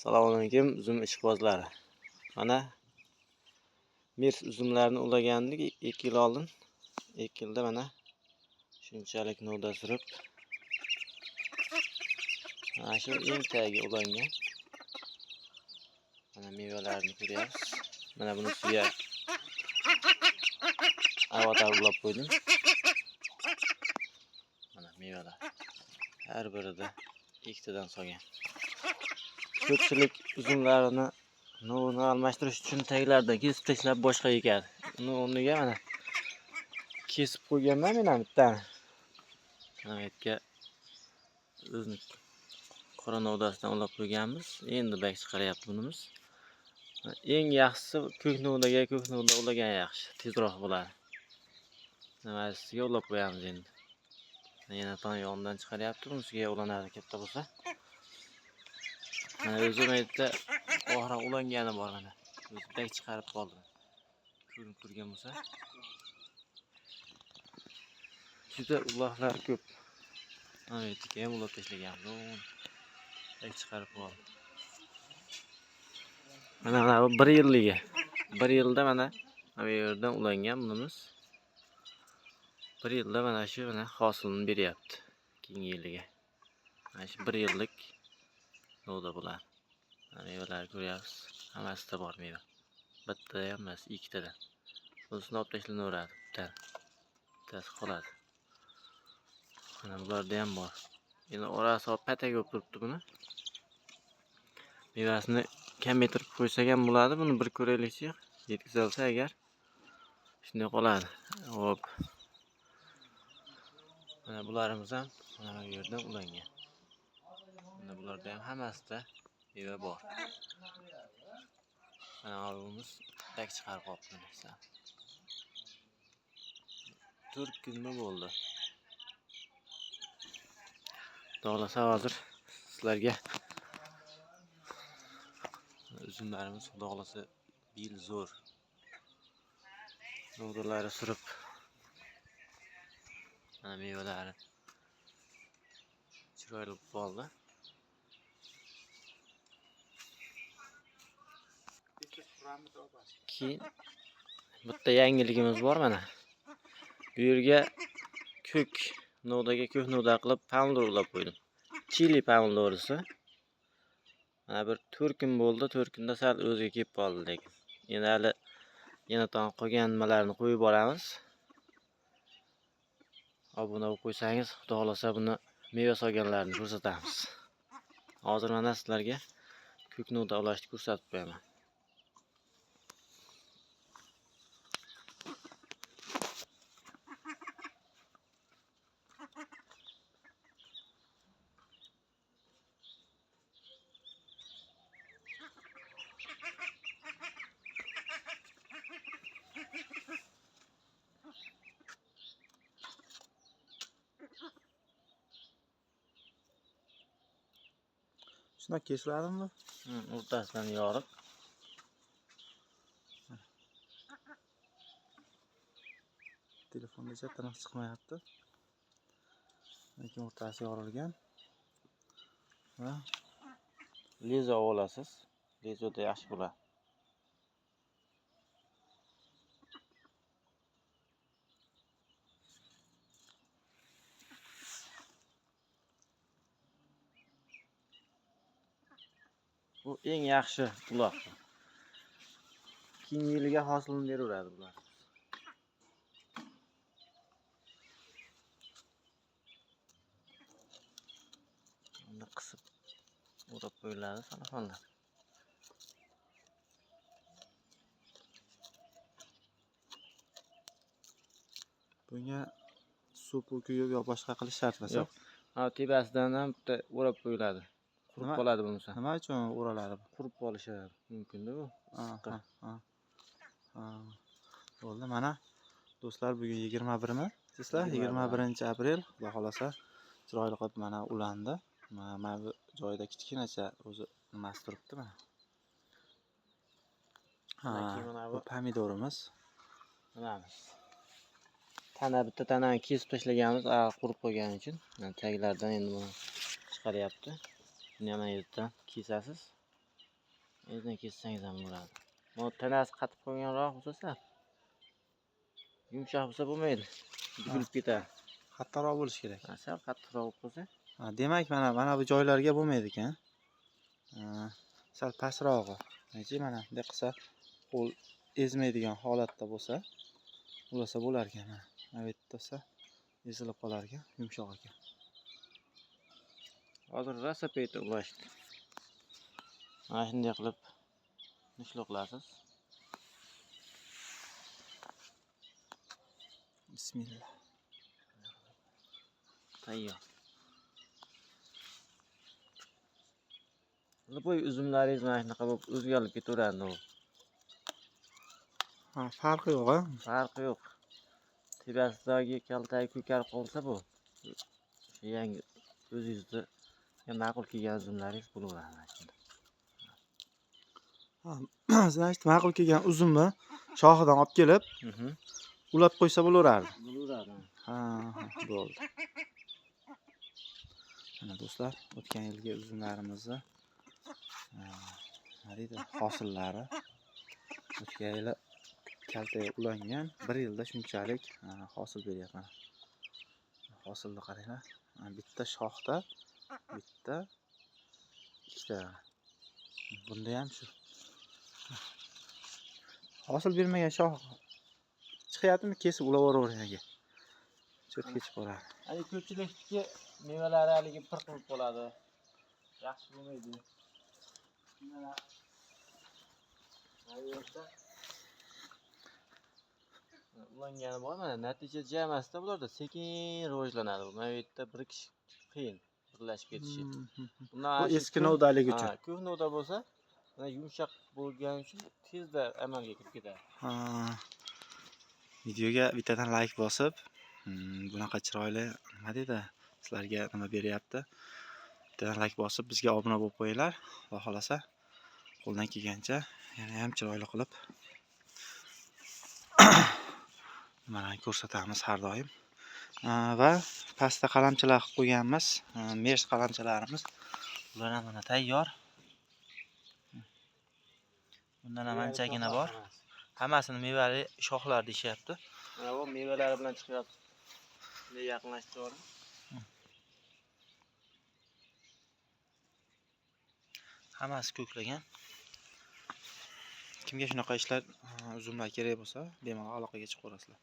Assalomu alaykum uzum ishqibozlari. Mana mirs uzumlarni ulagandik 2 yil oldin. 2 yilda mana shunchalik novda surib. Mana shu eng tagiga ulangan. Mana mevalarini ko'ryapsiz. Mana buni suya avatar ulab qo'ydim. Mana mevalar. Har birida ikkitadan solgan. Ko'pchilik uzumlarini novini almashtirish uchun taglardan kesib tashlab boshqa ekadi. Uni o'rniga mana kesib qo'yganman men ham bittani. Mana bu yerga o'zini qora novdasidan olib qo'yganmiz. Endi bak chiqaryapti bunimiz. Eng yaxshisi ko'k novda ulagan yaxshi, tezroq bo'ladi. Nimasiga ulab qo'yamiz endi. Yana ton yonidan chiqaryapti, bunisiga ulanadi katta bo'lsa. Mana o'zim aytda oxira ulangani bor mana. O'zidek chiqarib qoldi. Ko'rinib turgan bo'lsa. Juda uloqlar ko'p. Mana yerga ham ulab tashlaganmiz. Bek chiqarib qoldi. Mana bu 1 yilligi. 1 yilda mana bu yerdan ulangan bunimiz. 1 yilda mana shu hosilni beryapti. Keyingi yiliga. Mana shu 1 yillik novda bo'ladi. Mevalar ko'ryapsiz. Hammasida bor meva. Bitta ham emas, ikkitadan. Bunisini olib tashlanaveradi. Bittasi qoladi. Mana bularda ham bor. Endi orasi patak bo'lib turibdi buni. Mevasini kamaytirib qo'ysak ham bo'ladi. Buni bir ko'raylikchi. Yetkazilsa agar shunday qoladi. Hop. Mana bularimiz ham mana bu yerdan ulangan. Mana bularda ham hammasida meva bor. Mana avvalimiz tak chiqarib qolibdi desa. 4 kunmi bo'ldi. Xohlasa hozir sizlarga uzumlarimiz xudo xohlasa bil zo'r. Novdalari surib. Mana mevalari chiroyli bo'ldi. Keyin bitta yangiligimiz bor mana. Bu yerga ko'k novda qilib pomidor ulab qo'ydim. Chili pomidorisi. Mana bir 4 kun bo'ldi. 4 kunda sal o'ziga kelib qoldi lekin. Endi hali yana qolgan nimalarni qo'yib boramiz. Obuna bo'lib qo'ysangiz, xudo xolasa buni meva solganlarni ko'rsatamiz. Hozir mana sizlarga ko'k novda ulashni ko'rsatib qo'yaman. Shuna kesiladimi? O'rtasidan yorib. Telefonda chatdan chiqmayapti. Lekin o'rtasi yorilgan. Va Lezo olasiz. Lezoda yaxshi bo'ladi. Bu eng yaxshi uloq. Keyingi yiliga hosilni beraveradi bular. Uni qisib o'rab qo'yiladi sanofonlar. bunga suv kuyib yo boshqa qilish shartmasa? Yo'q. Ha, tepasidan ham bitta o'rab qo'yiladi. Qurib qoladi bunisi. Nima uchun o'raladi bu? Qurib qolishi mumkin-da bu. Bo'ldi, mana do'stlar, bugun 21mi? Sizlar 21-aprel, xudo xolasa chiroyli qilib mana ulandi. Mana bu joyida kichkinacha o'zi nimasi turibdi mana. Bu pomidorimiz. Nimamiz? Bitta tanani kesib tashlaganmiz, qurib qo'ygani uchun. Taglardan endi buni chiqaryapti. Buni ham yerdan kesasiz. Ezdan kessangiz ham bo'ladi. Bu tanasi qatib qolganroq bo'lsa, yumshoq bo'lsa bo'lmaydi. Yugurib ketadi. Qattiqroq bo'lishi kerak. Sal qattiqroq bo'lsa, Demak, mana bu joylarga bo'lmaydi ekan. Sal pastrog'i. Mana bunday qilsa, qo'l ezmaydigan holatda bo'lsa, ulasa bo'lar ekan. Mana bu yerda bo'lsa, ezilib qolar ekan, yumshoq ekan. hozir rosa paytda ulashdi. Mana shunday qilib nishloqlasiz. Bismillah. Tayyor. Bu uzumlaringiz mana shunaqa bo'lib o'zgarib ketaveradi. Farqi yo'q, ha? Farqi yo'q. Tepasidagi kaltagi ko'karib qolsa bu yangi o'zingizda ma'qul kelgan uzumlaringiz bo'laveradi mana shunda. Значит, ma'qul kelgan uzumni shoxidan olib kelib, ulab qo'ysa bo'laveradi. Bo'laveradi. Ha, bo'ldi. Mana do'stlar, o'tgan yilgi uzumlarimizni nima deydi, hosillari o'tgan yili kaltaga ulangan, 1 yilda shunchalik hosil beryapti. Hosilni qaranglar. Bitta shoxda bitta ikkita. Bunda ham shu. Hosil bermagan shox chiqyaptimi, kesib ulaveravergan aka. Cho't kechib qoladi. Hali ko'pchilikniki mevalari haligi bir qilib qoladi. Yaxshi bo'lmaydi. Ulangani bor mana, natija jamasida bularda sekin rivojlanadi. Mana bu yerda bir kishi qiyin birlashib ketishi. Bu eski novdalik uchun. Ko'p novda bo'lsa, mana yumshoq bo'lgani uchun tezda amalga kirib ketadi. Videoga bittadan like bosib, bunaqa chiroyli nima deydi, sizlarga nima beryapti? Bittadan like bosib, bizga obuna bo'lib qo'yinglar. Xudo xolasa, qo'ldan kelgancha yana ham chiroyli qilib mana ko'rsatamiz har doim. Va pastda qalamchilar qilib qo'yganmiz, mers qalamchilarimiz. Ular ham mana tayyor. Bundan ham anchagina bor. Hammasini mevali shoxlar deyapti. Mana bu mevalari bilan chiqyapti. Bunga yaqinlashtirib. Hammasi ko'klagan. Kimga shunaqa ishlar, uzumlar kerak bo'lsa, bemalol aloqaga chiqaverasizlar.